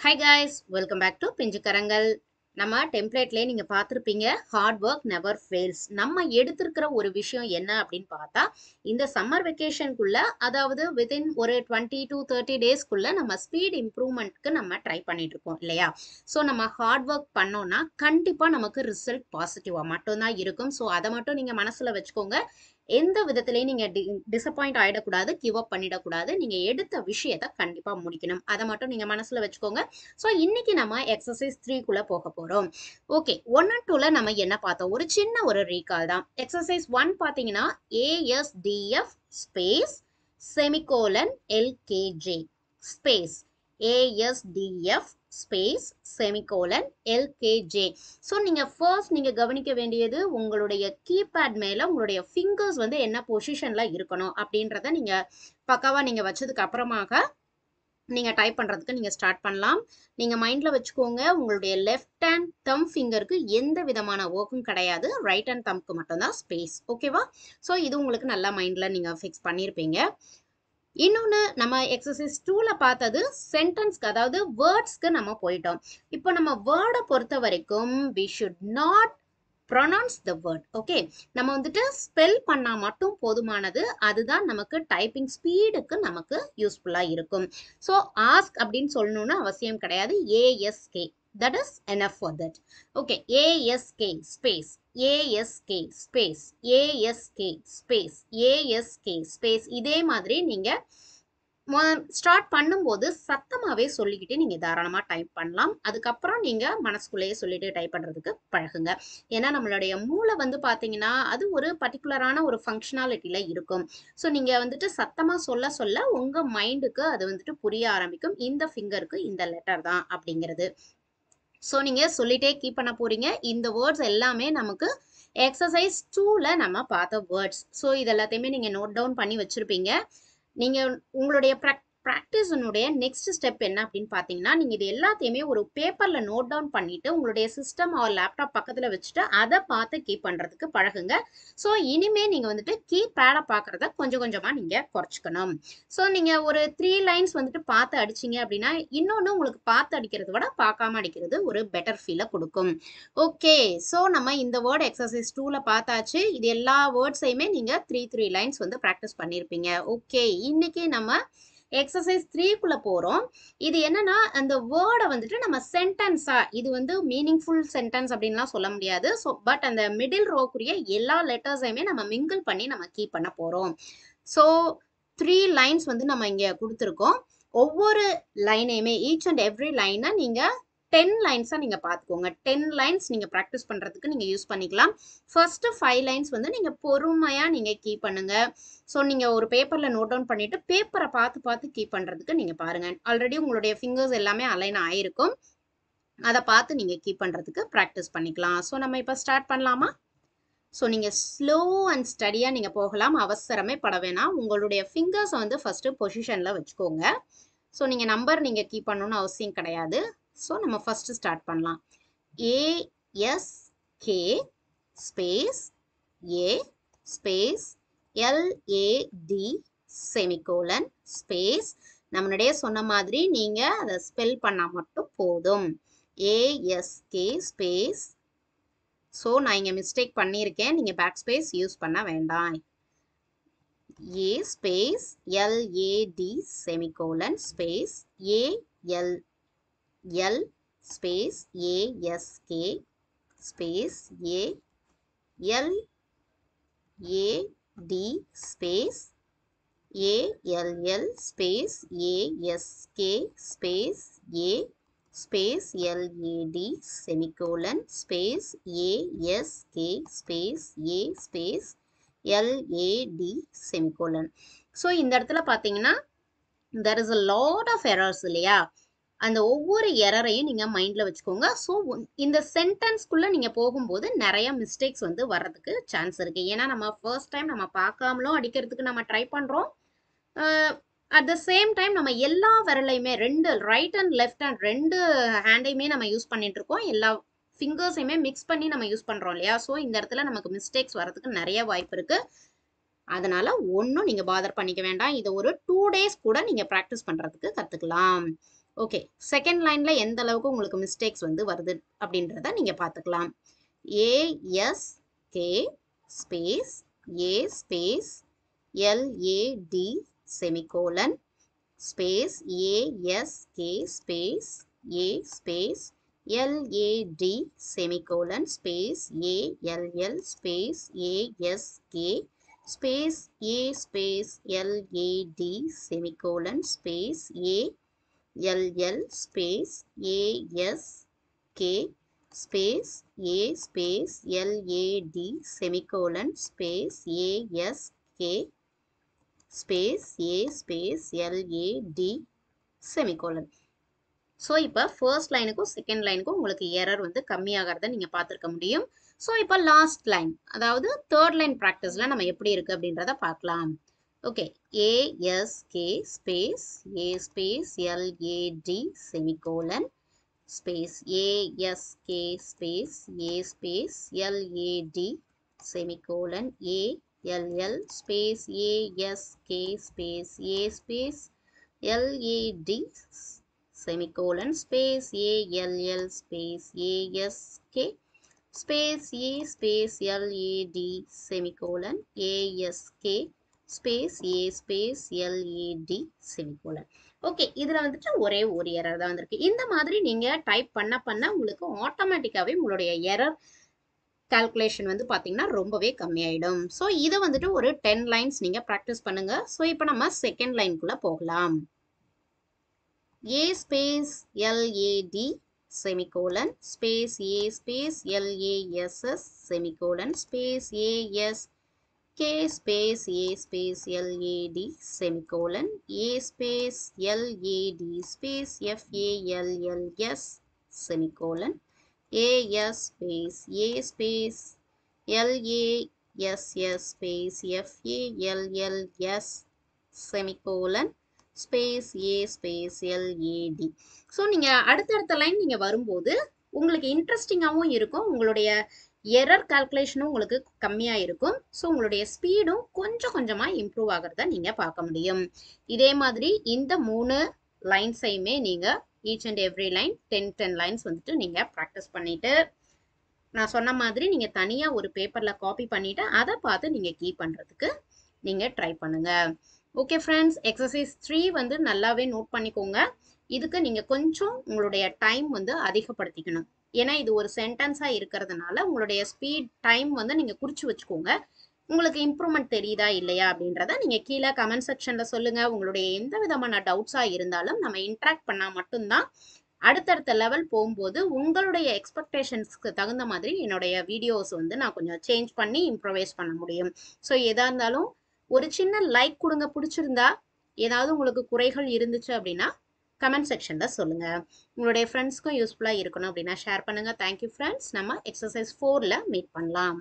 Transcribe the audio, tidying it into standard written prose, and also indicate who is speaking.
Speaker 1: Hi guys, welcome back to பிஞ்சு கரங்கள். நம்ம டெம்ப்ளேட்லேயே நீங்கள் பார்த்துருப்பீங்க, ஹார்ட் ஒர்க் நெவர் ஃபெயில்ஸ். நம்ம எடுத்திருக்கிற ஒரு விஷயம் என்ன அப்படின்னு பார்த்தா, இந்த சம்மர் வெக்கேஷனுக்குள்ள, அதாவது வித்தின் ஒரு 20 to 30 டேஸ்க்குள்ள நம்ம ஸ்பீட் இம்ப்ரூவ்மெண்ட்க்கு நம்ம ட்ரை பண்ணிட்டு இருக்கோம் இல்லையா? ஸோ நம்ம ஹார்ட் ஒர்க் பண்ணோம்னா கண்டிப்பாக நமக்கு ரிசல்ட் பாசிட்டிவாக மட்டும்தான் இருக்கும். ஸோ அதை மட்டும் நீங்கள் மனசில் வச்சுக்கோங்க. எந்த விதத்திலையும் நீங்க டிசப்பாயிண்ட் ஆயிடக்கூடாது, கிவ் அப் பண்ணிடக்கூடாது. நீங்க எடுத்த விஷயத்த கண்டிப்பா முடிக்கணும். அதை மட்டும் நீங்க மனசுல வச்சுக்கோங்க. ஸோ இன்னைக்கு நம்ம எக்ஸசைஸ் 3க்குள்ள போக போறோம். ஓகே, 1 and 2ல நம்ம என்ன பார்த்தோம்? ஒரு சின்ன ஒரு ரீகால் தான். எக்ஸசைஸ் 1 பார்த்தீங்கன்னா ASDF space semicolon LKJ space ASDF space semicolon LKJ. So நீங்கள் ஃபர்ஸ்ட் நீங்கள் கவனிக்க வேண்டியது உங்களுடைய கீபேட் மேலே உங்களுடைய ஃபிங்கர்ஸ் வந்து என்ன பொசிஷனில் இருக்கணும் அப்படின்றத நீங்கள் பக்காவாக நீங்கள் வச்சதுக்கு அப்புறமாக நீங்கள் டைப் பண்ணுறதுக்கு நீங்கள் ஸ்டார்ட் பண்ணலாம். நீங்கள் மைண்டில் வச்சுக்கோங்க, உங்களுடைய லெஃப்ட் ஹேண்ட் தம் ஃபிங்கருக்கு எந்த விதமான ஒர்க்கும் கிடையாது, ரைட் ஹேண்ட் தம்க்கு மட்டும்தான் ஸ்பேஸ். ஓகேவா? ஸோ இது உங்களுக்கு நல்லா மைண்டில் நீங்கள் ஃபிக்ஸ் பண்ணியிருப்பீங்க. இன்னொன்று, நம்ம எக்ஸசைஸ் 2ல பார்த்தது சென்டென்ஸ்க்கு, அதாவது வேர்ட்ஸ்க்கு நம்ம போயிட்டோம். இப்போ நம்ம வேர்டை பொறுத்த வரைக்கும் we should not pronounce the word. Okay, நம்ம வந்துட்டு ஸ்பெல் பண்ணால் மட்டும் போதுமானது. அதுதான் நமக்கு டைப்பிங் ஸ்பீடுக்கு நமக்கு யூஸ்ஃபுல்லாக இருக்கும். ஸோ ஆஸ்க் அப்படின்னு சொல்லணும்னு அவசியம் கிடையாது. ASK, that is enough for that. Okay, ASK space ASK space ASK space ASK space. இதே மாதிரி நீங்க ஸ்டார்ட் பண்ணும்போது சத்தமாவே சொல்லிக்கிட்டு நீங்க தாராளமா டைப் பண்ணலாம். அதுக்கப்புறம் நீங்க மனசுக்குள்ளேயே சொல்லிட்டு டைப் பண்றதுக்கு பழகுங்க. ஏன்னா நம்மளுடைய மூளை வந்து பாத்தீங்கன்னா அது ஒரு பர்டிகுலரான ஒரு ஃபங்க்ஷனாலிட்டியில இருக்கும். ஸோ நீங்க வந்துட்டு சத்தமா சொல்ல சொல்ல உங்க மைண்டுக்கு அது வந்துட்டு புரிய ஆரம்பிக்கும், இந்த ஃபிங்கருக்கு இந்த லெட்டர் தான் அப்படிங்கிறது. ஸோ நீங்கள் சொல்லிட்டே கீப் பண்ண போகிறீங்க. இந்த வேர்ட்ஸ் எல்லாமே நமக்கு எக்ஸசைஸ் 2ல நம்ம பார்த்த வேர்ட்ஸ். ஸோ இது எல்லாத்தையுமே நீங்கள் நோட் டவுன் பண்ணி வச்சுருப்பீங்க. நீங்கள் உங்களுடைய ப்ராக்டிஸினுடைய நெக்ஸ்ட் ஸ்டெப் என்ன அப்படின்னு பார்த்தீங்கன்னா, நீங்கள் இது எல்லாத்தையுமே ஒரு பேப்பரில் நோட் டவுன் பண்ணிவிட்டு உங்களுடைய சிஸ்டம் ஆர் லேப்டாப் பக்கத்தில் வச்சுட்டு அதை பார்த்து கீப் பண்ணுறதுக்கு பழகுங்க. ஸோ இனிமேல் நீங்கள் வந்துட்டு கீபேடை பார்க்குறத கொஞ்சம் கொஞ்சமாக நீங்கள் குறைச்சிக்கணும். ஸோ நீங்கள் ஒரு 3 லைன்ஸ் வந்துட்டு பார்த்து அடிச்சிங்க அப்படின்னா, இன்னொன்று உங்களுக்கு பார்த்து அடிக்கிறத விட பார்க்காம அடிக்கிறது ஒரு பெட்டர் ஃபீலை கொடுக்கும். ஓகே, ஸோ நம்ம இந்த வேர்ட் எக்ஸசைஸ் 2ல பார்த்தாச்சு. இது எல்லா வேர்ட்ஸையுமே நீங்கள் 3 லைன்ஸ் வந்து ப்ராக்டிஸ் பண்ணியிருப்பீங்க. ஓகே, இன்னைக்கு நம்ம எக்ஸசைஸ் 3க்குள்ள போறோம். இது என்னன்னா, அந்த வேர்டை வந்துட்டு நம்ம சென்டென்ஸா, இது வந்து மீனிங்ஃபுல் சென்டென்ஸ் அப்படின்லாம் சொல்ல முடியாது. ஸோ பட் அந்த மிடில் ரோக்குரிய எல்லா லெட்டர்ஸையுமே நம்ம மிங்கிள் பண்ணி நம்ம கீப் பண்ண போறோம். ஸோ 3 லைன்ஸ் வந்து நம்ம இங்க கொடுத்துருக்கோம். ஒவ்வொரு லைனையுமே ஈச் அண்ட் எவ்ரி லைனை நீங்க 10 லைன்ஸாக நீங்கள் பார்த்துக்கோங்க. 10 லைன்ஸ் நீங்கள் ப்ராக்டிஸ் பண்ணுறதுக்கு நீங்கள் யூஸ் பண்ணிக்கலாம். ஃபர்ஸ்ட் 5 லைன்ஸ் வந்து நீங்கள் பொறுமையாக நீங்கள் கீப் பண்ணுங்க. ஸோ நீங்கள் ஒரு பேப்பரில் நோட் டவுன் பண்ணிவிட்டு பேப்பரை பார்த்து பார்த்து கீப் பண்ணுறதுக்கு நீங்கள் பாருங்கள். ஆல்ரெடி உங்களுடைய ஃபிங்கர்ஸ் எல்லாமே அலைன் ஆகிருக்கும். அதை பார்த்து நீங்கள் கீப் பண்ணுறதுக்கு ப்ராக்டிஸ் பண்ணிக்கலாம். ஸோ நம்ம இப்போ ஸ்டார்ட் பண்ணலாமா? ஸோ நீங்கள் ஸ்லோ அண்ட் ஸ்டடியாக நீங்கள் போகலாம், அவசரமே பட வேணாம். உங்களுடைய ஃபிங்கர்ஸை வந்து ஃபஸ்ட்டு பொசிஷனில் வச்சுக்கோங்க. ஸோ நீங்கள் நம்பர் நீங்கள் கீப் பண்ணணும்னு அவசியம் கிடையாது. ஸோ நம்ம ஃபஸ்ட்டு ஸ்டார்ட் பண்ணலாம். ASK space A space L A D semicolon space. நம்ம முன்னாடியே சொன்ன மாதிரி நீங்கள் அதை ஸ்பெல் பண்ணால் மட்டும் போதும். ASK space. ஸோ நான் இங்கே மிஸ்டேக் பண்ணியிருக்கேன், நீங்கள் பேக் ஸ்பேஸ் யூஸ் பண்ண வேண்டாம். A space L A D semicolon space A L L space A S K space A L A D space A L L space A S K space A space L A D semicolon space A S K space A space L A D semicolon. So இந்த இடத்துல பார்த்தீங்கன்னா there is a lot of errors இல்லையா? அந்த ஒவ்வொரு எரரையும் நீங்கள் மைண்டில் வச்சுக்கோங்க. So இந்த சென்டென்ஸ்குள்ளே நீங்கள் போகும்போது நிறைய மிஸ்டேக்ஸ் வந்து வர்றதுக்கு சான்ஸ் இருக்குது. ஏன்னா நம்ம ஃபர்ஸ்ட் டைம் நம்ம பார்க்காமலும் அடிக்கிறதுக்கு நம்ம ட்ரை பண்ணுறோம். அட் த சேம் டைம் நம்ம எல்லா விரலையுமே, ரெண்டு ரைட் அண்ட் லெஃப்ட் ஹேண்ட் ரெண்டு ஹேண்டையுமே நம்ம யூஸ் பண்ணிட்டு இருக்கோம். எல்லா ஃபிங்கர்ஸையுமே மிக்ஸ் பண்ணி நம்ம யூஸ் பண்ணுறோம் இல்லையா? ஸோ இந்த இடத்துல நமக்கு மிஸ்டேக்ஸ் வர்றதுக்கு நிறைய வாய்ப்பு இருக்குது. அதனால ஒன்றும் நீங்கள் பாதர் பண்ணிக்க வேண்டாம். இதை ஒரு 2 days கூட நீங்கள் ப்ராக்டிஸ் பண்ணுறதுக்கு கற்றுக்கலாம். ஓகே, செகண்ட் லைன்ல எந்த அளவுக்கு உங்களுக்கு மிஸ்டேக்ஸ் வந்து வருது அப்படின்றத நீங்க பார்த்துக்கலாம். ASK space A space LAD semicolon space ASK space A space LAD semicolon space ALL space ASK space A space LAD semicolon space ALL space ASK space A space LAD semicolon space ASK space A space LAD semicolon. So இப்போ first லைனுக்கும் second லைனுக்கும் உங்களுக்கு error வந்து கம்மியாகிறத நீங்கள் பார்த்துருக்க முடியும். So இப்போ last line, அதாவது third line ப்ராக்டிஸில் நம்ம எப்படி இருக்குது அப்படின்றத பார்க்கலாம். Okay, ASK space A space LAD semicolon space ASK space A space LAD semicolon ALL space ASK space A space LAD semicolon space ALL space ASK space A space LAD semicolon ASK space A space LAD semicolon. Okay, இதில் வந்துட்டு ஒரே ஒரு error தான் வந்திருக்கு. இந்த மாதிரி நீங்கள் type பண்ண உங்களுக்கு ஆட்டோமேட்டிக்காகவே உங்களுடைய எரர் கால்குலேஷன் வந்து பார்த்தீங்கன்னா ரொம்பவே கம்மியாயிடும். ஸோ இதை வந்துட்டு ஒரு 10 லைன்ஸ் நீங்கள் ப்ராக்டிஸ் பண்ணுங்க. ஸோ இப்போ நம்ம செகண்ட் லைனுக்குள்ளே போகலாம். A space LAD semicolon space A space LASS semicolon space ASK space A space LAD semicolon A space LAD space FALLS semicolon AS space A space LASS space FALLS semicolon space A space LAD. So நீங்கள் அடுத்தடுத்த line நீங்கள் வரும்போது உங்களுக்கு இன்ட்ரெஸ்டிங்காகவும் இருக்கும், உங்களுடைய error கால்குலேஷனும் உங்களுக்கு கம்மியாக இருக்கும். ஸோ உங்களுடைய ஸ்பீடும் கொஞ்சம் கொஞ்சமாக இம்ப்ரூவ் ஆகிறத நீங்கள் பார்க்க முடியும். இதே மாதிரி இந்த 3 லைன்ஸையுமே நீங்கள் each and every line 10 lines வந்துட்டு நீங்கள் ப்ராக்டிஸ் பண்ணிவிட்டு நான் சொன்ன மாதிரி நீங்கள் தனியாக ஒரு பேப்பரில் காப்பி பண்ணிவிட்டு அதை பார்த்து நீங்கள் கீப் பண்ணுறதுக்கு நீங்கள் ட்ரை பண்ணுங்கள். ஓகே ஃப்ரெண்ட்ஸ், எக்ஸசைஸ் 3 வந்து நல்லாவே நோட் பண்ணிக்கோங்க. இதுக்கு நீங்கள் கொஞ்சம் உங்களுடைய டைம் வந்து அதிகப்படுத்திக்கணும். ஏன்னா இது ஒரு சென்டென்ஸாக இருக்கிறதுனால உங்களுடைய ஸ்பீட் டைம் வந்து நீங்கள் குறித்து வச்சுக்கோங்க. உங்களுக்கு இம்ப்ரூவ்மெண்ட் தெரியுதா இல்லையா அப்படின்றத நீங்கள் கீழே கமெண்ட் செக்ஷனில் சொல்லுங்கள். உங்களுடைய எந்த விதமான டவுட்ஸாக இருந்தாலும் நம்ம இன்ட்ராக்ட் பண்ணால் மட்டும்தான் அடுத்தடுத்த லெவல் போகும்போது உங்களுடைய எக்ஸ்பெக்டேஷன்ஸ்க்கு தகுந்த மாதிரி என்னுடைய வீடியோஸ் வந்து நான் கொஞ்சம் சேஞ்ச் பண்ணி இம்ப்ரவைஸ் பண்ண முடியும். ஸோ எதாக இருந்தாலும் ஒரு சின்ன லைக் கொடுங்க. பிடிச்சிருந்தா, ஏதாவது உங்களுக்கு குறைகள் இருந்துச்சு அப்படின்னா கமெண்ட் செக்ஷனில் சொல்லுங்கள். உங்களுடைய ஃப்ரெண்ட்ஸ்க்கும் யூஸ்ஃபுல்லாக இருக்கணும் அப்படின்னா ஷேர் பண்ணுங்கள். Thank you friends. நம்ம எக்ஸசைஸ் 4ல் மீட் பண்ணலாம்.